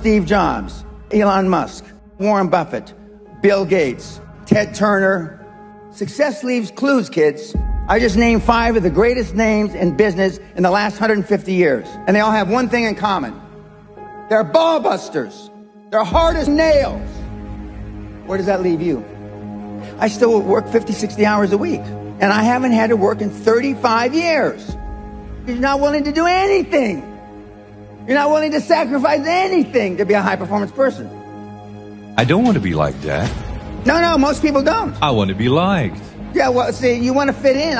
Steve Jobs, Elon Musk, Warren Buffett, Bill Gates, Ted Turner. Success leaves clues, kids. I just named 5 of the greatest names in business in the last 150 years. And they all have one thing in common. They're ball busters. They're hard as nails. Where does that leave you? I still work 50, 60 hours a week. And I haven't had to work in 35 years. You're not willing to do anything. You're not willing to sacrifice anything to be a high-performance person. I don't want to be like that. No, most people don't. I want to be liked. Yeah, well, see, you want to fit in.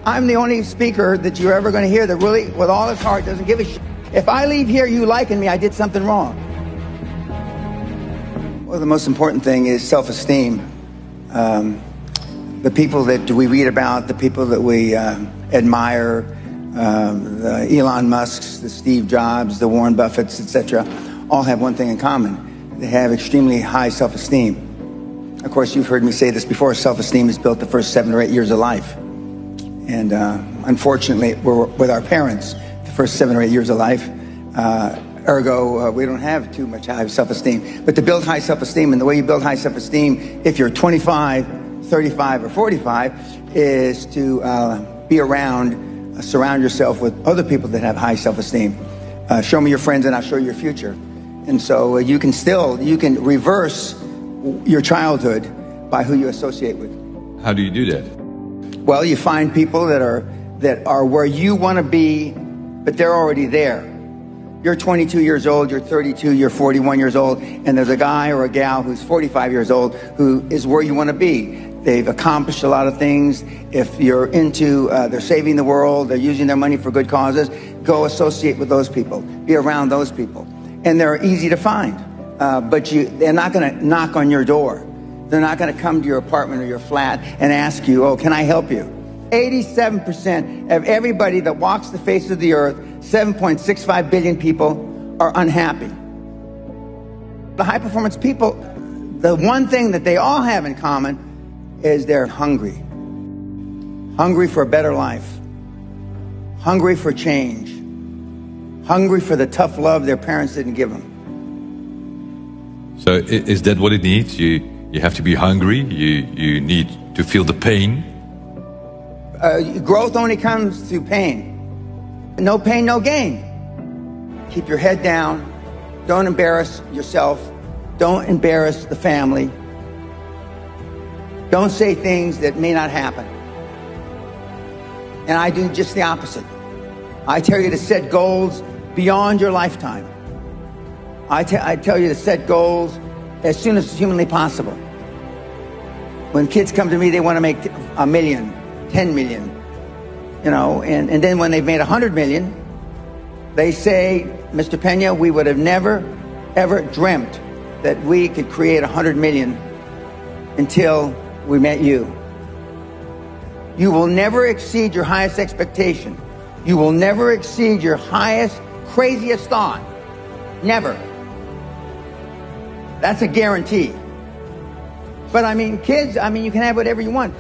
I'm the only speaker that you're ever going to hear that really, with all his heart, doesn't give a shit. If I leave here you liking me, I did something wrong. Well, the most important thing is self-esteem. The people that we read about, the people that we admire, the Elon Musks, the Steve Jobs, the Warren Buffetts, etc., all have one thing in common. They have extremely high self-esteem. Of course, you've heard me say this before, self-esteem is built the first 7 or 8 years of life. And unfortunately, we're with our parents the first 7 or 8 years of life. Ergo, we don't have too much high self-esteem. But to build high self-esteem, and the way you build high self-esteem, if you're 25, 35, or 45, is to be around, surround yourself with other people that have high self-esteem. Show me your friends and I'll show you your future. And so you can reverse your childhood by who you associate with. How do you do that? Well, you find people that are where you want to be, but they're already there. You're 22 years old, you're 32, you're 41 years old, and there's a guy or a gal who's 45 years old who is where you want to be. They've accomplished a lot of things. If you're into, they're saving the world, they're using their money for good causes, go associate with those people. Be around those people. And they're easy to find. But they're not going to knock on your door. They're not going to come to your apartment or your flat and ask you, oh, can I help you? 87% of everybody that walks the face of the earth, 7.65 billion people, are unhappy. The high-performance people, the one thing that they all have in common is they're hungry. Hungry for a better life. Hungry for change. Hungry for the tough love their parents didn't give them. So is that what it needs? You have to be hungry. You need to feel the pain. Growth only comes through pain. No pain, no gain. Keep your head down. Don't embarrass yourself. Don't embarrass the family. Don't say things that may not happen. And I do just the opposite. I tell you to set goals beyond your lifetime. I tell you to set goals as soon as humanly possible. When kids come to me, they want to make 1 million, 10 million, you know, and then when they've made 100 million, they say, Mr. Pena, we would have never, ever dreamt that we could create 100 million until we met you. You will never exceed your highest expectation. You will never exceed your highest, craziest thought. Never. That's a guarantee. But I mean, kids, you can have whatever you want.